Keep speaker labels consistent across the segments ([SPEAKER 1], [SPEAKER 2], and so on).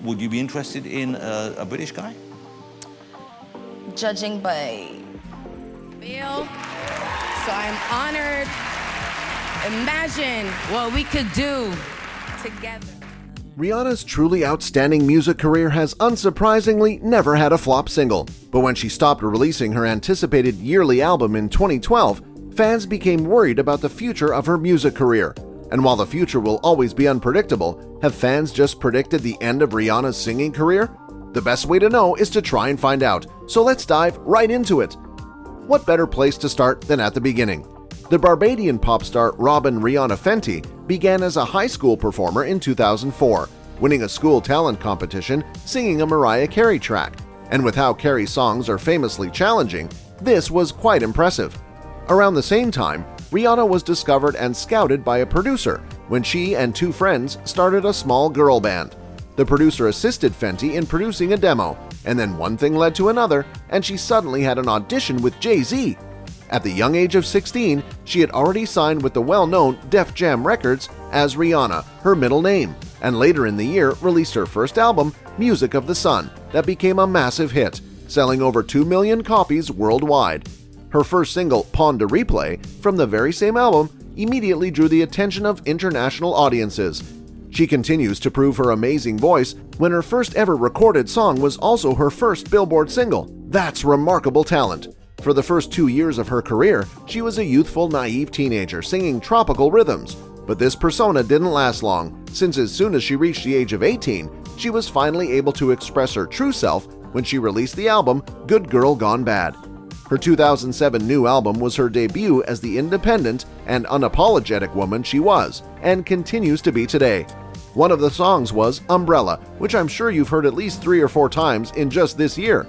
[SPEAKER 1] would you be interested in a British guy?
[SPEAKER 2] Judging by
[SPEAKER 3] Bill, so I'm honored. Imagine what we could do together.
[SPEAKER 4] Rihanna's truly outstanding music career has unsurprisingly never had a flop single, but when she stopped releasing her anticipated yearly album in 2012, fans became worried about the future of her music career. And while the future will always be unpredictable, have fans just predicted the end of Rihanna's singing career? The best way to know is to try and find out, so let's dive right into it. What better place to start than at the beginning? The Barbadian pop star Robin Rihanna Fenty began as a high school performer in 2004, winning a school talent competition singing a Mariah Carey track. And with how Carey's songs are famously challenging, this was quite impressive. Around the same time, Rihanna was discovered and scouted by a producer when she and two friends started a small girl band. The producer assisted Fenty in producing a demo, and then one thing led to another, and she suddenly had an audition with Jay-Z. At the young age of 16, she had already signed with the well-known Def Jam Records as Rihanna, her middle name, and later in the year released her first album, Music of the Sun, that became a massive hit, selling over 2 million copies worldwide. Her first single, Pon de Replay, from the very same album, immediately drew the attention of international audiences. She continues to prove her amazing voice when her first ever recorded song was also her first Billboard single. That's remarkable talent. For the first 2 years of her career, she was a youthful, naive teenager singing tropical rhythms. But this persona didn't last long, since as soon as she reached the age of 18, she was finally able to express her true self when she released the album Good Girl Gone Bad. Her 2007 new album was her debut as the independent and unapologetic woman she was, and continues to be today. One of the songs was Umbrella, which I'm sure you've heard at least 3 or 4 times in just this year.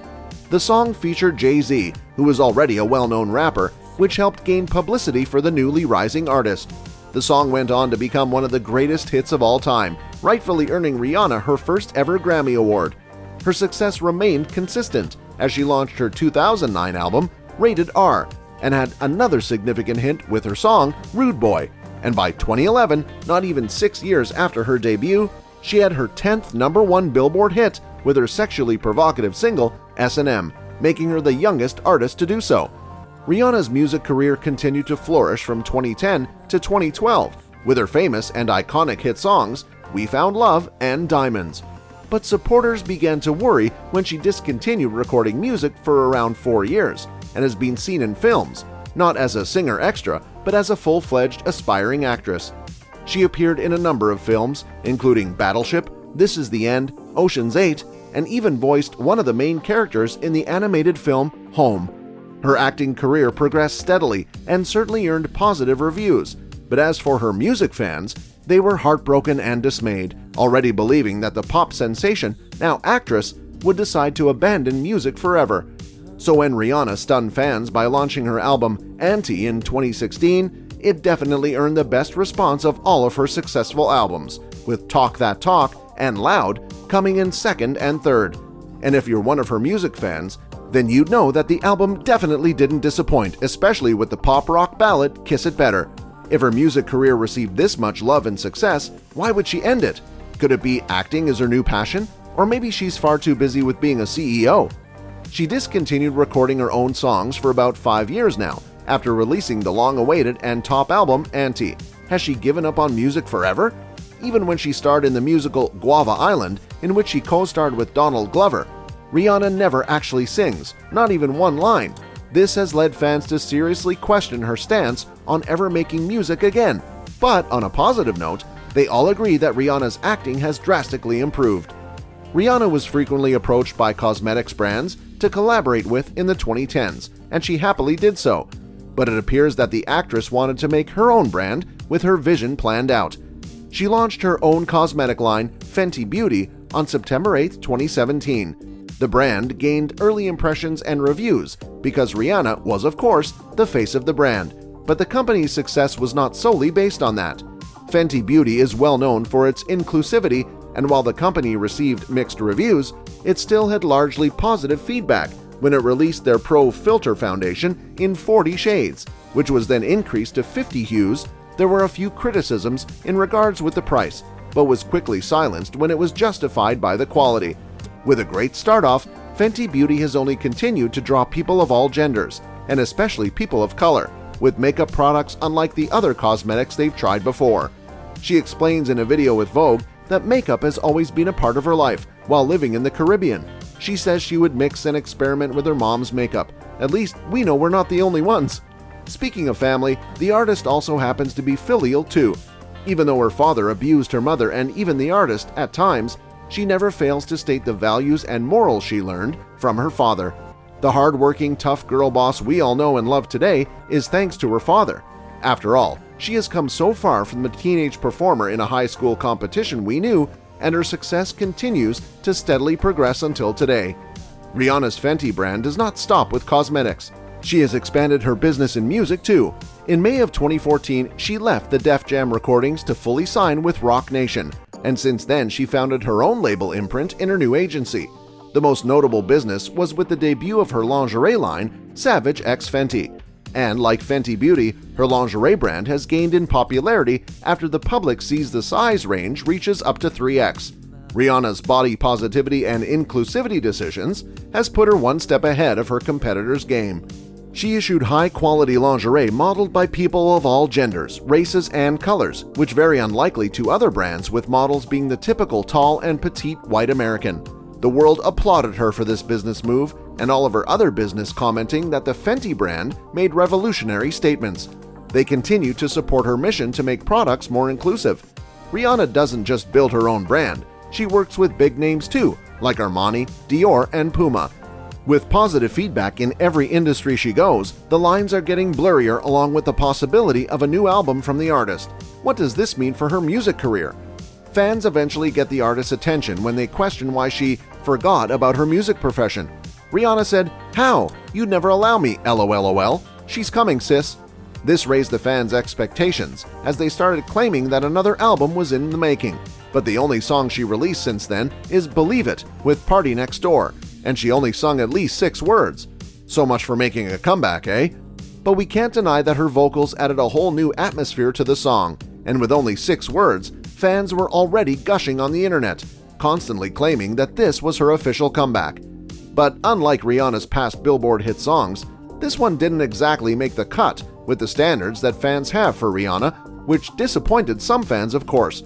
[SPEAKER 4] The song featured Jay-Z, who was already a well-known rapper, which helped gain publicity for the newly rising artist. The song went on to become one of the greatest hits of all time, rightfully earning Rihanna her first ever Grammy Award. Her success remained consistent as she launched her 2009 album, Rated R, and had another significant hit with her song, Rude Boy. And by 2011, not even 6 years after her debut, she had her 10th #1 Billboard hit with her sexually provocative single, S&M, making her the youngest artist to do so. Rihanna's music career continued to flourish from 2010 to 2012, with her famous and iconic hit songs, We Found Love and Diamonds. But supporters began to worry when she discontinued recording music for around 4 years, and has been seen in films, not as a singer extra, but as a full-fledged aspiring actress. She appeared in a number of films, including Battleship, This Is the End, Ocean's 8, and even voiced one of the main characters in the animated film Home. Her acting career progressed steadily and certainly earned positive reviews, but as for her music fans, they were heartbroken and dismayed, already believing that the pop sensation, now actress, would decide to abandon music forever. So when Rihanna stunned fans by launching her album Anti in 2016, it definitely earned the best response of all of her successful albums, with Talk That Talk and Loud coming in second and third. And if you're one of her music fans, then you'd know that the album definitely didn't disappoint, especially with the pop-rock ballad Kiss It Better. If her music career received this much love and success, why would she end it? Could it be acting is her new passion? Or maybe she's far too busy with being a CEO? She discontinued recording her own songs for about 5 years now, after releasing the long-awaited and top album Anti. Has she given up on music forever? Even when she starred in the musical Guava Island, in which she co-starred with Donald Glover, Rihanna never actually sings, not even one line. This has led fans to seriously question her stance on ever making music again. But on a positive note, they all agree that Rihanna's acting has drastically improved. Rihanna was frequently approached by cosmetics brands to collaborate with in the 2010s, and she happily did so. But it appears that the actress wanted to make her own brand with her vision planned out. She launched her own cosmetic line, Fenty Beauty, on September 8, 2017. The brand gained early impressions and reviews because Rihanna was, of course, the face of the brand, but the company's success was not solely based on that. Fenty Beauty is well known for its inclusivity, and while the company received mixed reviews, it still had largely positive feedback when it released their Pro Filter foundation in 40 shades, which was then increased to 50 hues. There were a few criticisms in regards with the price, but was quickly silenced when it was justified by the quality. With a great start off, Fenty Beauty has only continued to draw people of all genders, and especially people of color, with makeup products unlike the other cosmetics they've tried before. She explains in a video with Vogue that makeup has always been a part of her life while living in the Caribbean. She says she would mix and experiment with her mom's makeup. At least we know we're not the only ones. Speaking of family, the artist also happens to be filial too. Even though her father abused her mother and even the artist at times, she never fails to state the values and morals she learned from her father. The hard-working, tough girl boss we all know and love today is thanks to her father. After all, she has come so far from the teenage performer in a high school competition we knew, and her success continues to steadily progress until today. Rihanna's Fenty brand does not stop with cosmetics. She has expanded her business in music too. In May of 2014, she left the Def Jam recordings to fully sign with Roc Nation, and since then she founded her own label imprint in her new agency. The most notable business was with the debut of her lingerie line, Savage x Fenty. And like Fenty Beauty, her lingerie brand has gained in popularity after the public sees the size range reaches up to 3X. Rihanna's body positivity and inclusivity decisions has put her one step ahead of her competitors' game. She issued high-quality lingerie modeled by people of all genders, races, and colors, which very unlikely to other brands with models being the typical tall and petite white American. The world applauded her for this business move, and all of her other business commenting that the Fenty brand made revolutionary statements. They continue to support her mission to make products more inclusive. Rihanna doesn't just build her own brand, she works with big names too, like Armani, Dior, and Puma. With positive feedback in every industry she goes, the lines are getting blurrier along with the possibility of a new album from the artist. What does this mean for her music career? Fans eventually get the artist's attention when they question why she forgot about her music profession. Rihanna said, "How? You'd never allow me, LOLOL. She's coming, sis." This raised the fans' expectations as they started claiming that another album was in the making. But the only song she released since then is Believe It with Party Next Door, and she only sung at least 6 words. So much for making a comeback, eh? But we can't deny that her vocals added a whole new atmosphere to the song, and with only 6 words, fans were already gushing on the internet, constantly claiming that this was her official comeback. But unlike Rihanna's past Billboard hit songs, this one didn't exactly make the cut with the standards that fans have for Rihanna, which disappointed some fans, of course.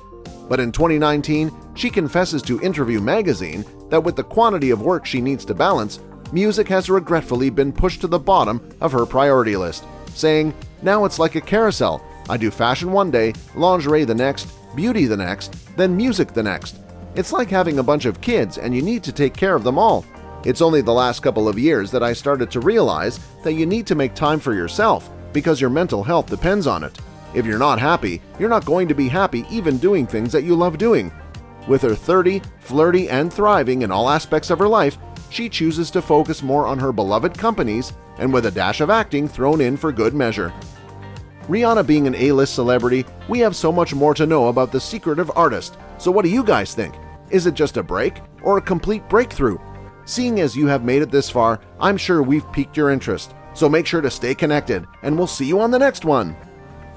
[SPEAKER 4] But in 2019, she confesses to Interview magazine that with the quantity of work she needs to balance, music has regretfully been pushed to the bottom of her priority list, saying, "Now it's like a carousel. I do fashion one day, lingerie the next, beauty the next, then music the next. It's like having a bunch of kids and you need to take care of them all. It's only the last couple of years that I started to realize that you need to make time for yourself because your mental health depends on it. If you're not happy, you're not going to be happy even doing things that you love doing." With her 30, flirty, and thriving in all aspects of her life, she chooses to focus more on her beloved companies and with a dash of acting thrown in for good measure. Rihanna being an A-list celebrity, we have so much more to know about the secretive artist. So what do you guys think? Is it just a break or a complete breakthrough? Seeing as you have made it this far, I'm sure we've piqued your interest. So make sure to stay connected, and we'll see you on the next one.